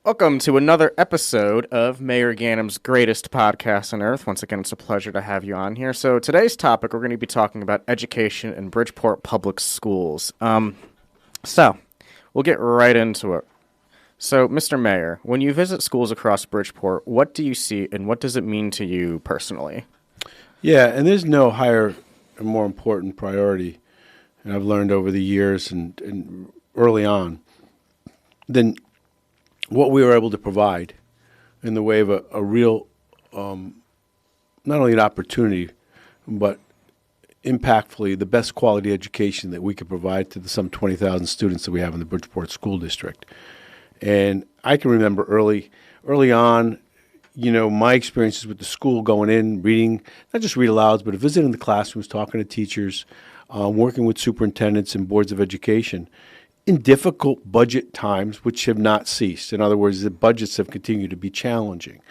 Welcome to another episode of Mayor Ganim's greatest podcast on earth. Once again, it's a pleasure to have you on here. So today's topic, we're going to be talking about education in Bridgeport Public Schools. So we'll get right into it. So, Mr. Mayor, when you visit schools across Bridgeport, what do you see and what does it mean to you personally? Yeah, and there's no higher and more important priority, and I've learned over the years and early on, than what we were able to provide in the way of a real, not only an opportunity, but impactfully the best quality education that we could provide to the some 20,000 students that we have in the Bridgeport School District. And I can remember early on, my experiences with the school, going in, reading, not just read alouds, but visiting the classrooms, talking to teachers, working with superintendents and boards of education in difficult budget times, which have not ceased. In other words, the budgets have continued to be challenging.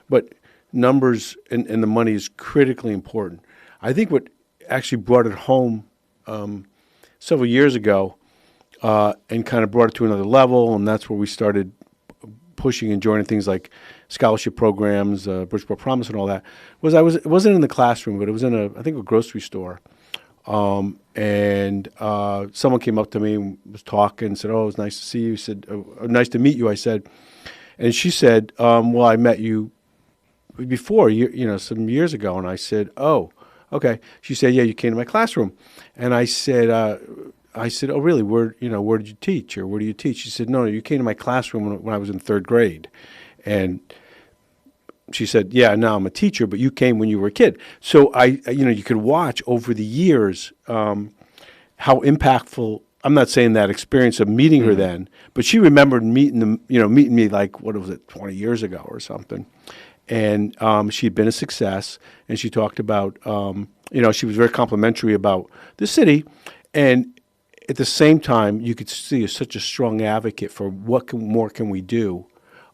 But numbers and the money is critically important. I think what actually brought it home several years ago and kind of brought it to another level, and that's where we started pushing and joining things like scholarship programs, Bridgeport Promise and all that, it wasn't in the classroom, but it was in a grocery store. And someone came up to me and was talking and said, "Oh, it was nice to see you." Said, "Nice to meet you," I said. And she said, "Well, I met you before, some years ago." And I said, "Oh, okay." She said, "Yeah, you came to my classroom." And I said, "Oh, really? Where did you teach, or where do you teach?" She said, "No, you came to my classroom when I was in third grade." And she said, "Yeah, now I'm a teacher, but you came when you were a kid." So you could watch over the years how impactful. I'm not saying that experience of meeting her then, but she remembered meeting me like, what was it, 20 years ago or something. And she'd been a success, and she talked about, she was very complimentary about the city, and at the same time, you could see such a strong advocate for what more can we do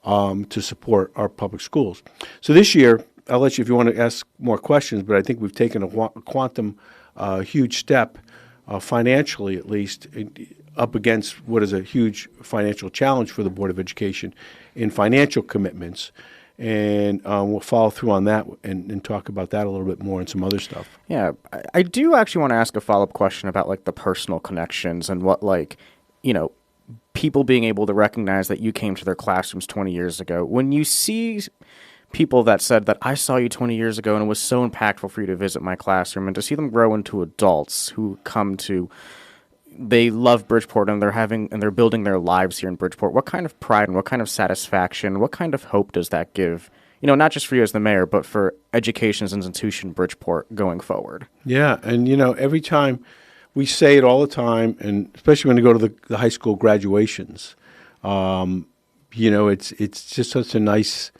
to support our public schools. So this year, I'll let you if you want to ask more questions, but I think we've taken a quantum huge step financially, at least, up against what is a huge financial challenge for the Board of Education in financial commitments. And we'll follow through on that and talk about that a little bit more and some other stuff. Yeah, I do actually want to ask a follow-up question about the personal connections and what people being able to recognize that you came to their classrooms 20 years ago. When you see people that said that I saw you 20 years ago and it was so impactful for you to visit my classroom, and to see them grow into adults who they love Bridgeport and they're building their lives here in Bridgeport, what kind of pride and what kind of satisfaction, what kind of hope does that give? Not just for you as the mayor, but for education as an institution, Bridgeport, going forward. Yeah, and every time we say it all the time, and especially when you go to the high school graduations, it's just such a nice,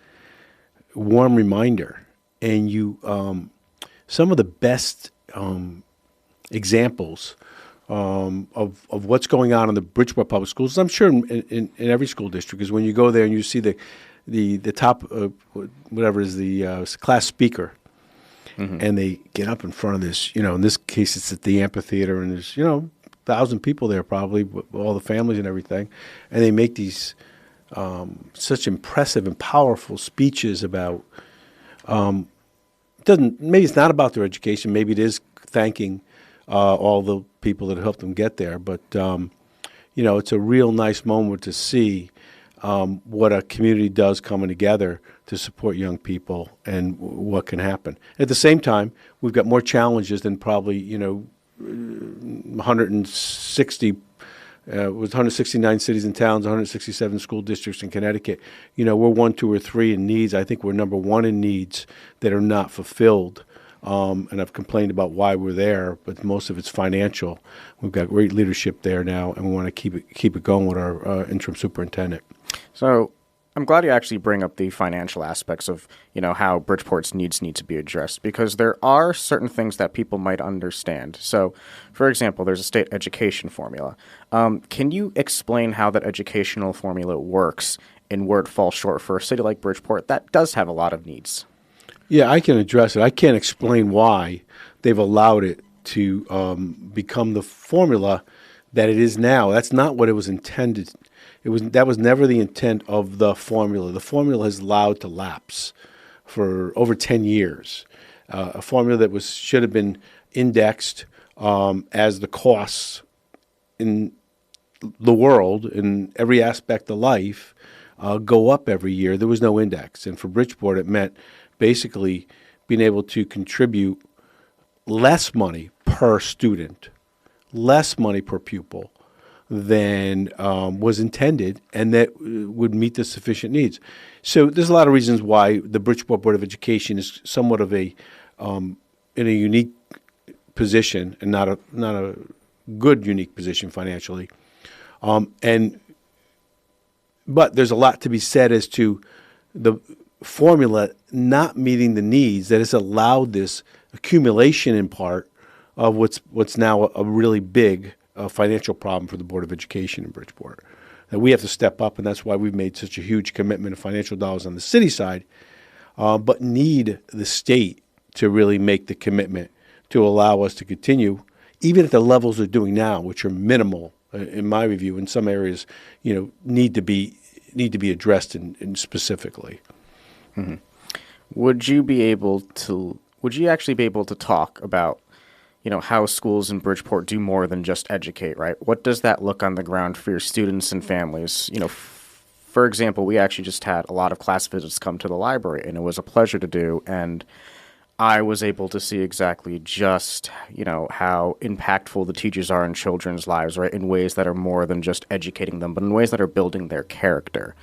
warm reminder. And some of the best examples of what's going on in the Bridgeport Public Schools, I'm sure in every school district, is when you go there and you see the top, whatever is the class speaker. Mm-hmm. And they get up in front of this, in this case, it's at the amphitheater, and there's, 1,000 people there probably, with all the families and everything. And they make these such impressive and powerful speeches about, maybe it's not about their education, maybe it is thanking all the people that helped them get there. But, it's a real nice moment to see what a community does coming together to support young people and what can happen. At the same time, we've got more challenges than probably, 169 cities and towns, 167 school districts in Connecticut. We're 1, 2, or 3 in needs. I think we're number 1 in needs that are not fulfilled. And I've complained about why we're there, but most of it's financial. We've got great leadership there now, and we want to keep it going with our interim superintendent. So I'm glad you actually bring up the financial aspects of, how Bridgeport's needs need to be addressed, because there are certain things that people might understand. So, for example, there's a state education formula. Can you explain how that educational formula works and where it falls short for a city like Bridgeport that does have a lot of needs? Yeah, I can address it. I can't explain why they've allowed it to become the formula that it is now. That's not what it was intended That was never the intent of the formula. The formula has allowed to lapse for over 10 years. A formula that should have been indexed as the costs in the world, in every aspect of life, go up every year. There was no index. And for Bridgeport, it meant basically being able to contribute less money per student, less money per pupil than was intended, and that would meet the sufficient needs. So there's a lot of reasons why the Bridgeport Board of Education is somewhat of in a unique position, and not a good unique position financially. But there's a lot to be said as to the formula not meeting the needs that has allowed this accumulation in part of what's now a really big financial problem for the Board of Education in Bridgeport. That we have to step up, and that's why we've made such a huge commitment of financial dollars on the city side, but need the state to really make the commitment to allow us to continue, even at the levels they're doing now, which are minimal, in my review. In some areas, need to be addressed in specifically. Mm-hmm. Would you actually be able to talk about, how schools in Bridgeport do more than just educate, right? What does that look on the ground for your students and families? For example, we actually just had a lot of class visits come to the library, and it was a pleasure to do. And I was able to see exactly just, how impactful the teachers are in children's lives, right? In ways that are more than just educating them, but in ways that are building their character.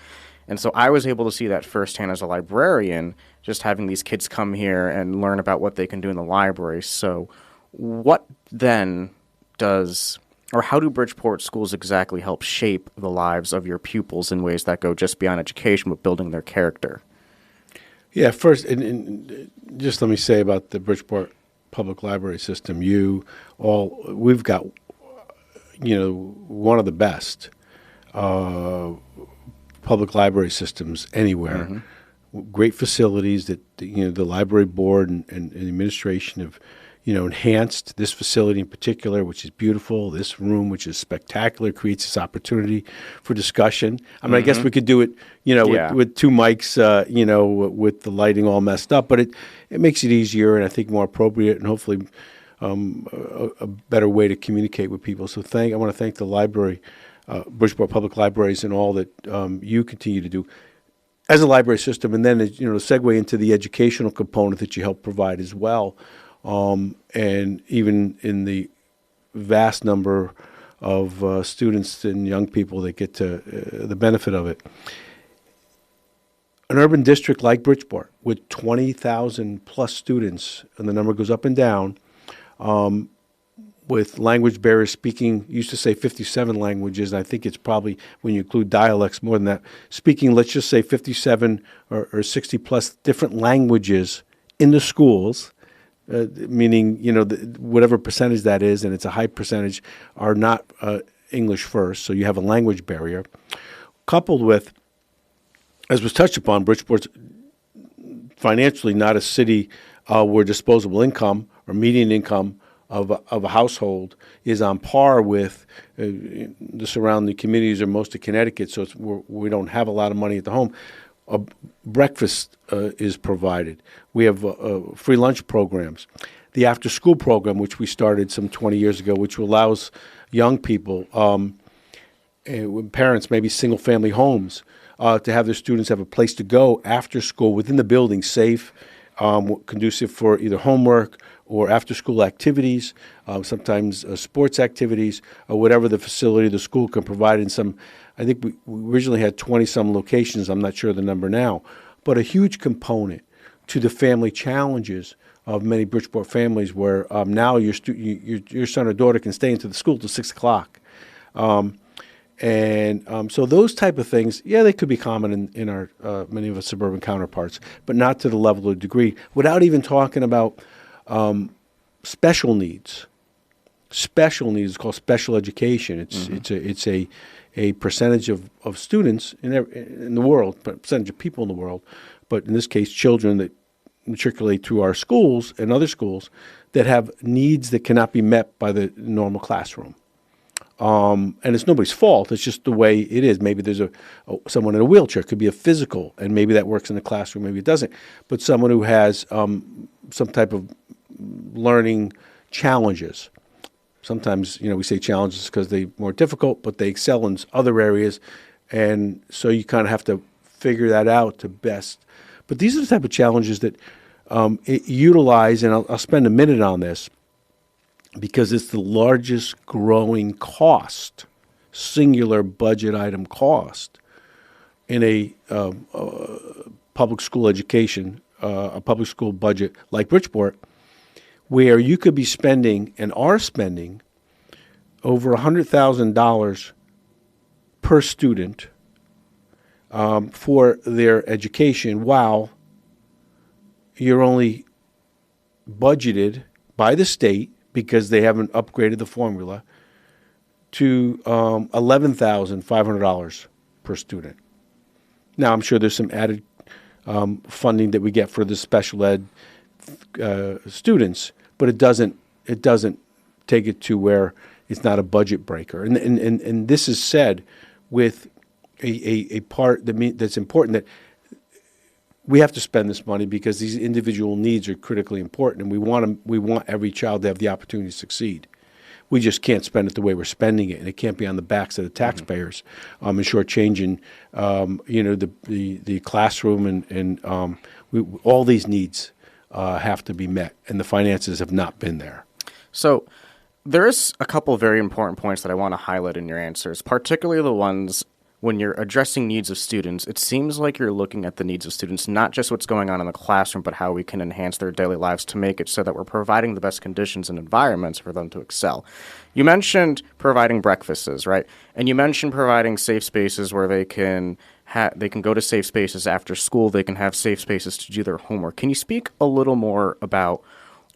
And so I was able to see that firsthand as a librarian, just having these kids come here and learn about what they can do in the library. So what then how do Bridgeport schools exactly help shape the lives of your pupils in ways that go just beyond education, but building their character? Yeah, first, and just let me say about the Bridgeport Public Library system, we've got, one of the best public library systems anywhere. Mm-hmm. Great facilities that, the library board and the administration have, enhanced this facility in particular, which is beautiful. This room, which is spectacular, creates this opportunity for discussion. I mean, I guess we could do it, with two mics, with the lighting all messed up, but it makes it easier and I think more appropriate and hopefully a better way to communicate with people. So I want to thank the library, Bridgeport Public Libraries, and all that you continue to do as a library system, and then segue into the educational component that you help provide as well. And even in the vast number of students and young people that get to the benefit of it. An urban district like Bridgeport with 20,000 plus students, and the number goes up and down, with language barriers speaking, used to say 57 languages, and I think it's probably, when you include dialects, more than that, speaking, let's just say 57 or 60 plus different languages in the schools. Meaning, whatever percentage that is, and it's a high percentage, are not English first, so you have a language barrier. Coupled with, as was touched upon, Bridgeport's financially not a city where disposable income or median income of a household is on par with the surrounding communities or most of Connecticut, so we don't have a lot of money at the home. Breakfast is provided. We have free lunch programs. The after-school program, which we started some 20 years ago, which allows young people, parents, maybe single-family homes, to have their students have a place to go after school within the building, safe, conducive for either homework or after-school activities, sometimes sports activities, or whatever the facility the school can provide. In some, I think we originally had 20-some locations. I'm not sure the number now, but a huge component to the family challenges of many Bridgeport families, where now your son or daughter can stay into the school till 6 o'clock. So those type of things, they could be common in our many of our suburban counterparts, but not to the level or degree. Without even talking about special needs. Special needs is called special education. It's a percentage of students in the world, percentage of people in the world, but in this case, children that matriculate through our schools and other schools that have needs that cannot be met by the normal classroom. And it's nobody's fault. It's just the way it is. Maybe there's someone in a wheelchair. It could be a physical, and maybe that works in the classroom, maybe it doesn't. But someone who has some type of learning challenges. Sometimes, we say challenges because they're more difficult, but they excel in other areas. And so you kind of have to figure that out to best. But these are the type of challenges that utilize, and I'll spend a minute on this, because it's the largest growing cost, singular budget item cost in a public school education, a public school budget like Bridgeport, where you could be spending and are spending over $100,000 per student for their education, while you're only budgeted by the state, because they haven't upgraded the formula, to $11,500 per student. Now, I'm sure there's some added funding that we get for the special ed students, but it doesn't take it to where it's not a budget breaker. And this is said with a part that's important, that we have to spend this money because these individual needs are critically important, and we want every child to have the opportunity to succeed. We just can't spend it the way we're spending it, and it can't be on the backs of the taxpayers, and shortchanging, the classroom and all these needs have to be met, and the finances have not been there. So there's a couple of very important points that I want to highlight in your answers, particularly the ones when you're addressing needs of students. It seems like you're looking at the needs of students, not just what's going on in the classroom, but how we can enhance their daily lives to make it so that we're providing the best conditions and environments for them to excel. You mentioned providing breakfasts, right? And you mentioned providing safe spaces where they can go to safe spaces after school. They can have safe spaces to do their homework. Can you speak a little more about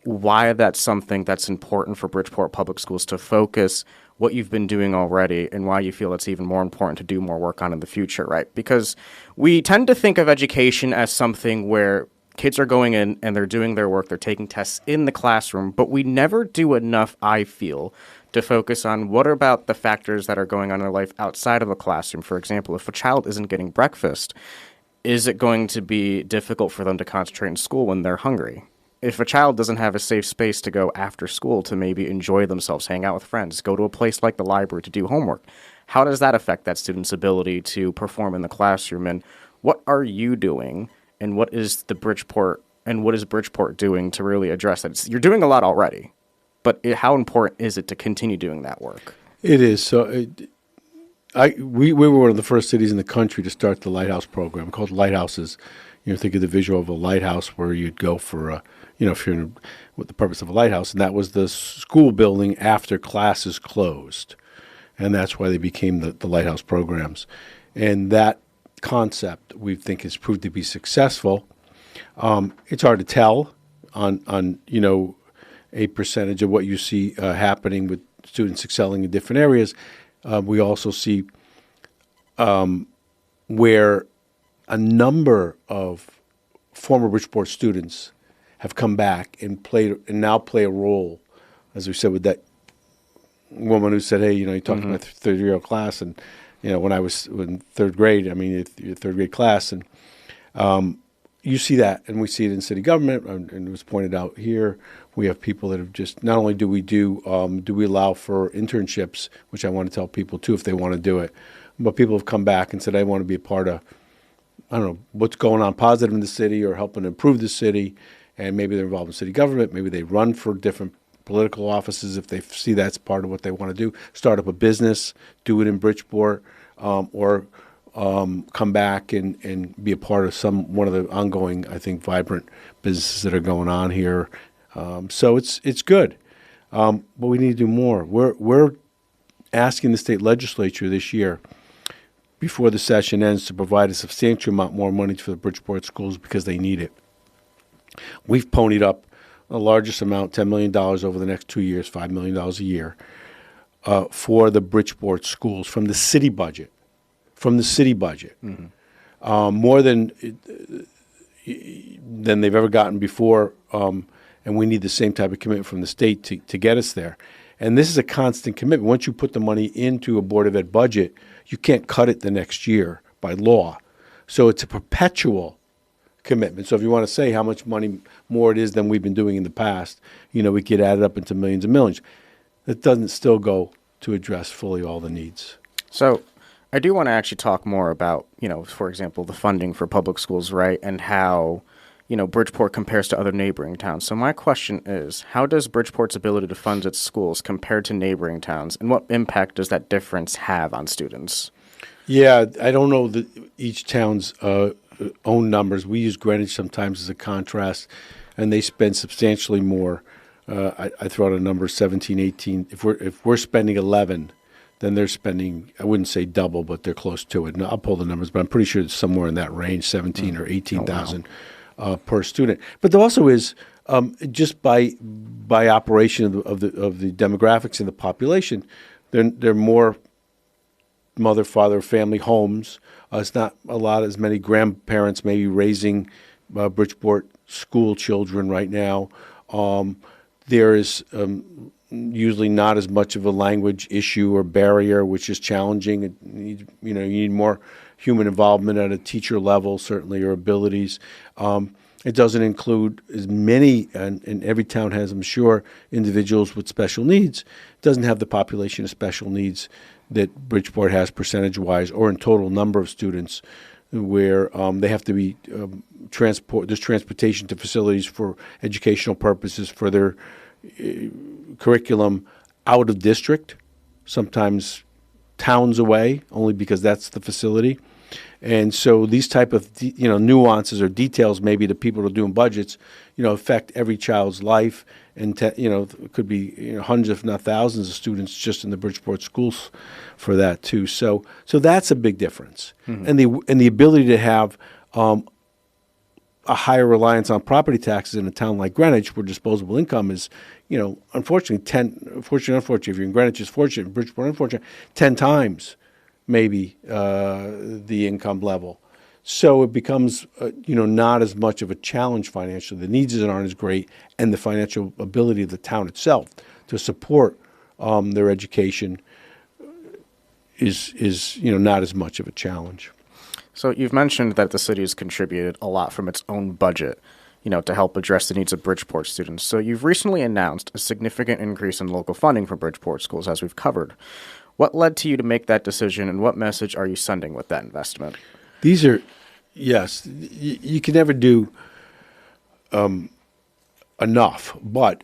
why that's something that's important for Bridgeport Public Schools to focus what you've been doing already, and why you feel it's even more important to do more work on in the future, right? Because we tend to think of education as something where kids are going in and they're doing their work, they're taking tests in the classroom, but we never do enough, I feel, to focus on what about the factors that are going on in their life outside of the classroom. For example, if a child isn't getting breakfast, is it going to be difficult for them to concentrate in school when they're hungry? If a child doesn't have a safe space to go after school to maybe enjoy themselves, hang out with friends, go to a place like the library to do homework, how does that affect that student's ability to perform in the classroom? And what are you doing, and what is Bridgeport doing to really address that? You're doing a lot already, but how important is it to continue doing that work? It is. So we were one of the first cities in the country to start the Lighthouse program, called Lighthouses. Think of the visual of a lighthouse where you'd go for if you're with the purpose of a lighthouse, and that was the school building after classes closed, and that's why they became the Lighthouse programs. And that concept, we think, has proved to be successful. It's hard to tell on a percentage of what you see happening with students excelling in different areas. We also see where a number of former Bridgeport students have come back and now play a role, as we said, with that woman who said, "Hey, you talked to my third-year class, and when I was in third grade, your third grade class, and you see that, and we see it in city government, and it was pointed out here. We have people that have just not only do we allow for internships, which I want to tell people too if they want to do it, but people have come back and said, I want to be a part of, I don't know, what's going on positive in the city or helping improve the city, and maybe they're involved in city government, maybe they run for different political offices if they see that's part of what they want to do, start up a business, do it in Bridgeport, or come back and be a part of one of the ongoing, I think, vibrant businesses that are going on here. So it's good, but we need to do more. We're asking the state legislature this year, before the session ends, to provide a substantial amount more money for the Bridgeport schools because they need it. We've ponied up the largest amount, $10 million over the next 2 years, $5 million a year, for the Bridgeport schools from the city budget. More than they've ever gotten before, and we need the same type of commitment from the state to get us there. And this is a constant commitment. Once you put the money into a Board of Ed budget, you can't cut it the next year by law. So it's a perpetual commitment. So if you want to say how much money more it is than we've been doing in the past, we could add it up into millions and millions. That doesn't still go to address fully all the needs. So I do want to actually talk more about, for example, the funding for public schools, right, and how, Bridgeport compares to other neighboring towns. So my question is, how does Bridgeport's ability to fund its schools compare to neighboring towns, and what impact does that difference have on students? Yeah, I don't know each town's own numbers. We use Greenwich sometimes as a contrast, and they spend substantially more. I throw out a number, 17, 18. If we're spending 11, then they're spending, I wouldn't say double, but they're close to it. And I'll pull the numbers, but I'm pretty sure it's somewhere in that range, 17 or 18,000 per student. But there also is, just by operation of the demographics in the population, there are more mother, father, family homes. It's not as many grandparents maybe raising Bridgeport school children right now. There is usually not as much of a language issue or barrier, which is challenging. You need more human involvement at a teacher level, certainly, or abilities. It doesn't include as many, and every town has, I'm sure, individuals with special needs. It doesn't have the population of special needs that Bridgeport has percentage-wise or in total number of students, where they have to be there's transportation to facilities for educational purposes for their curriculum out of district, sometimes towns away, only because that's the facility. And so these type of nuances or details, maybe to people who are doing budgets, affect every child's life, and it could be hundreds, if not thousands, of students just in the Bridgeport schools for that too. So that's a big difference, and the ability to have a higher reliance on property taxes in a town like Greenwich, where disposable income is, unfortunately, if you're in Greenwich, is fortunate, in Bridgeport, unfortunate, 10 times maybe the income level. So it becomes, not as much of a challenge financially. The needs aren't as great, and the financial ability of the town itself to support their education is not as much of a challenge. So you've mentioned that the city has contributed a lot from its own budget, to help address the needs of Bridgeport students. So you've recently announced a significant increase in local funding for Bridgeport schools, as we've covered. What led to you to make that decision, and what message are you sending with that investment? These are, yes, you can never do enough, but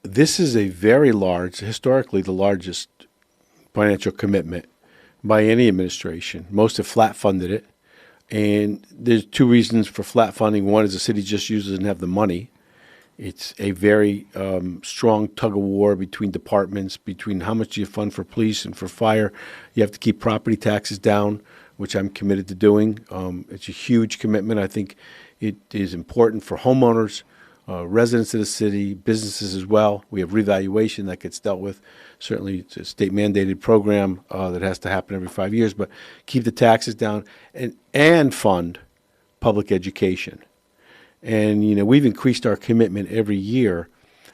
this is a very large, historically the largest financial commitment by any administration. Most have flat funded it, and there's two reasons for flat funding. One is the city just doesn't have the money. It's a very strong tug of war between departments, between how much you fund for police and for fire. You have to keep property taxes down, which I'm committed to doing. It's a huge commitment. I think it is important for homeowners, residents of the city, businesses as well. We have revaluation that gets dealt with. Certainly, it's a state-mandated program that has to happen every 5 years, but keep the taxes down and fund public education. And, we've increased our commitment every year,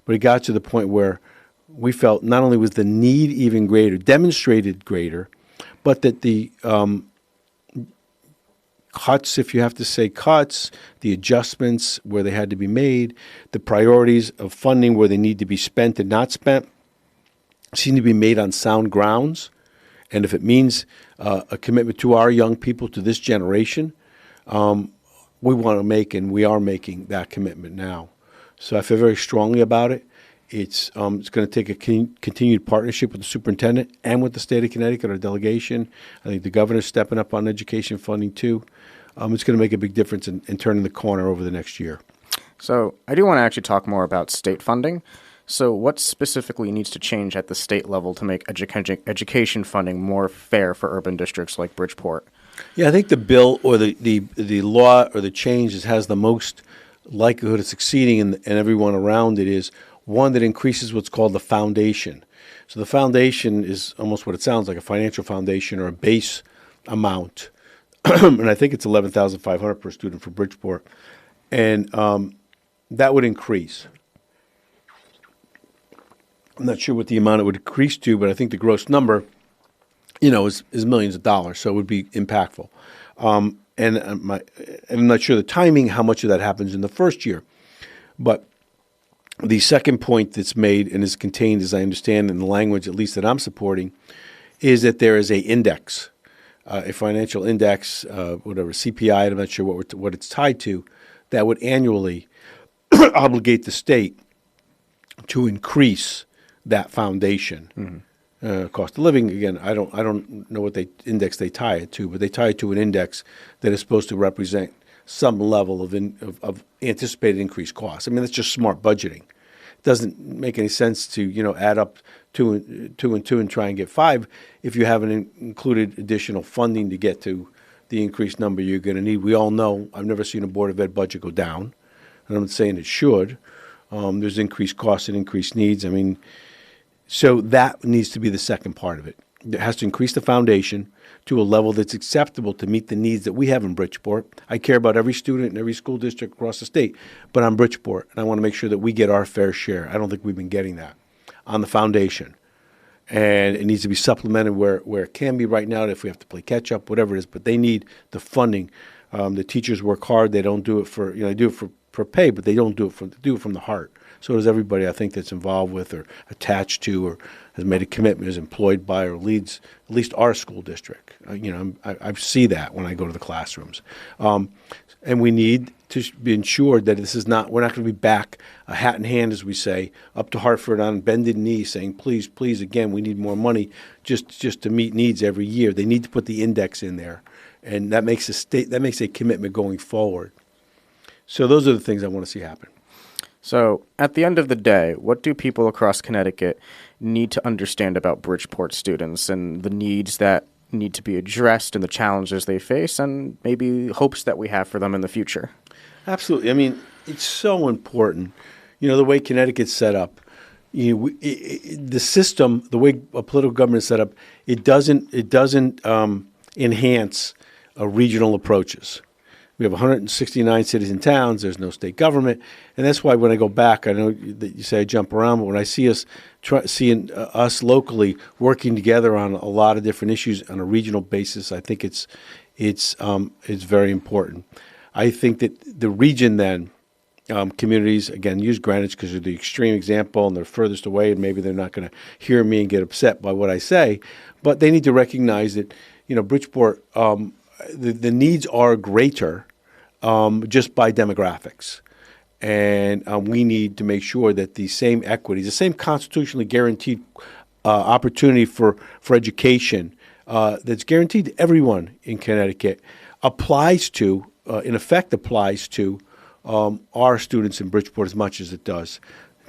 but it got to the point where we felt not only was the need even greater, demonstrated greater, but that the cuts, if you have to say cuts, the adjustments where they had to be made, the priorities of funding where they need to be spent and not spent, seem to be made on sound grounds. And if it means a commitment to our young people, to this generation, we want to make, and we are making that commitment now. So I feel very strongly about it. It's going to take a continued partnership with the superintendent and with the state of Connecticut, our delegation. I think the governor's stepping up on education funding too. It's going to make a big difference in turning the corner over the next year. So I do want to actually talk more about state funding. So what specifically needs to change at the state level to make education funding more fair for urban districts like Bridgeport? Yeah, I think the bill or the law or the change that has the most likelihood of succeeding and everyone around it is one that increases what's called the foundation. So the foundation is almost what it sounds like, a financial foundation or a base amount. And I think it's $11,500 per student for Bridgeport. And that would increase. I'm not sure what the amount it would increase to, but I think the gross number, is millions of dollars, so it would be impactful. And I'm not sure the timing, how much of that happens in the first year. But the second point that's made and is contained, as I understand in the language, at least that I'm supporting, is that there is a index, a financial index, whatever, CPI, I'm not sure what it's tied to, that would annually obligate the state to increase that foundation. Cost of living, again, I don't know what index they tie it to, but they tie it to an index that is supposed to represent some level of anticipated increased costs. I mean, that's just smart budgeting. It doesn't make any sense to add up two and two and try and get 5 if you haven't included additional funding to get to the increased number you're going to need. We all know, I've never seen a Board of Ed budget go down, and I'm not saying it should. There's increased costs and increased needs. I mean, so that needs to be the second part of it. It has to increase the foundation to a level that's acceptable to meet the needs that we have in Bridgeport. I care about every student in every school district across the state, but I'm Bridgeport, and I want to make sure that we get our fair share. I don't think we've been getting that on the foundation. And it needs to be supplemented where it can be right now, if we have to play catch-up, whatever it is, but they need the funding. The teachers work hard. They don't do it for, they do it for pay, but they don't do it from the heart. So does everybody, I think, that's involved with or attached to or has made a commitment, is employed by or leads at least our school district. I see that when I go to the classrooms. And we need to be ensured that we're not going to be back, a hat in hand, as we say, up to Hartford on bended knee saying, please, please, again, we need more money just to meet needs every year. They need to put the index in there. And that makes a commitment going forward. So those are the things I want to see happen. So at the end of the day, what do people across Connecticut need to understand about Bridgeport students and the needs that need to be addressed and the challenges they face and maybe hopes that we have for them in the future? Absolutely. I mean, it's so important. The way Connecticut's set up, the system, the way a political government is set up, it doesn't enhance regional approaches. We have 169 cities and towns. There's no state government. And that's why when I go back, I know that you say I jump around, but when I see seeing us locally working together on a lot of different issues on a regional basis, I think it's very important. I think that the region then, communities, again, use Greenwich because they're the extreme example and they're furthest away and maybe they're not going to hear me and get upset by what I say, but they need to recognize that, Bridgeport, the needs are greater just by demographics. And we need to make sure that the same equities, the same constitutionally guaranteed opportunity for education that's guaranteed to everyone in Connecticut applies to our students in Bridgeport as much as it does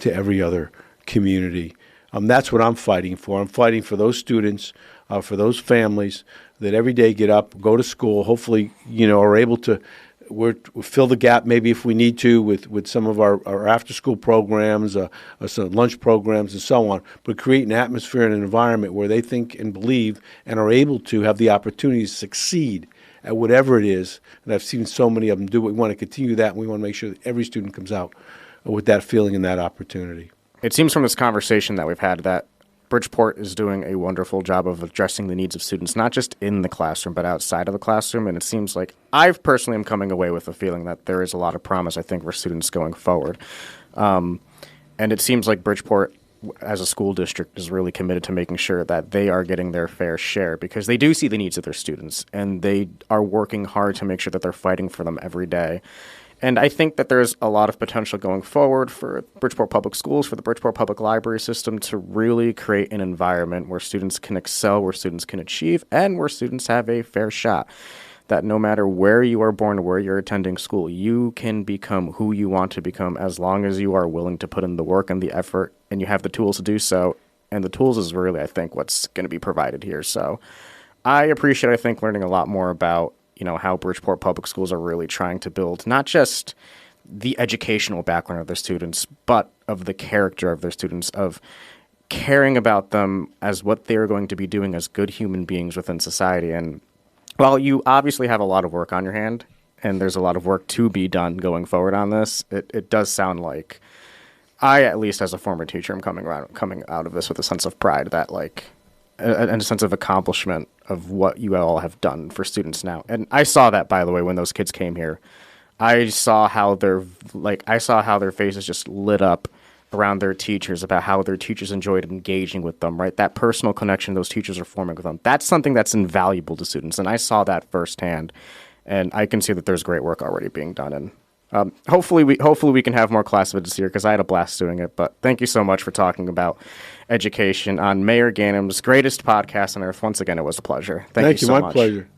to every other community. That's what I'm fighting for. I'm fighting for those students, for those families that every day get up, go to school, hopefully, are able to we'll fill the gap maybe if we need to with some of our after-school programs, some lunch programs and so on, but create an atmosphere and an environment where they think and believe and are able to have the opportunity to succeed at whatever it is. And I've seen so many of them do it. We want to continue that, and we want to make sure that every student comes out with that feeling and that opportunity. It seems from this conversation that we've had that Bridgeport is doing a wonderful job of addressing the needs of students, not just in the classroom, but outside of the classroom. And it seems like I personally am coming away with a feeling that there is a lot of promise, I think, for students going forward. And it seems like Bridgeport, as a school district, is really committed to making sure that they are getting their fair share because they do see the needs of their students and they are working hard to make sure that they're fighting for them every day. And I think that there's a lot of potential going forward for Bridgeport Public Schools, for the Bridgeport Public Library system to really create an environment where students can excel, where students can achieve, and where students have a fair shot. That no matter where you are born or where you're attending school, you can become who you want to become as long as you are willing to put in the work and the effort and you have the tools to do so. And the tools is really, I think, what's going to be provided here. So I appreciate, I think, learning a lot more about how Bridgeport Public Schools are really trying to build not just the educational background of their students, but of the character of their students, of caring about them as what they're going to be doing as good human beings within society. And while you obviously have a lot of work on your hand, and there's a lot of work to be done going forward on this, it does sound like I, at least as a former teacher, am coming out of this with a sense of pride that like, and a sense of accomplishment of what you all have done for students now. And I saw that, by the way, when those kids came here. I saw how their faces just lit up around their teachers, about how their teachers enjoyed engaging with them, right? That personal connection those teachers are forming with them. That's something that's invaluable to students, and I saw that firsthand. And I can see that there's great work already being done. And hopefully we can have more class visits here, because I had a blast doing it. But thank you so much for talking about education on Mayor Ganim's greatest podcast on earth. Once again, it was a pleasure. Thank you so my much. pleasure.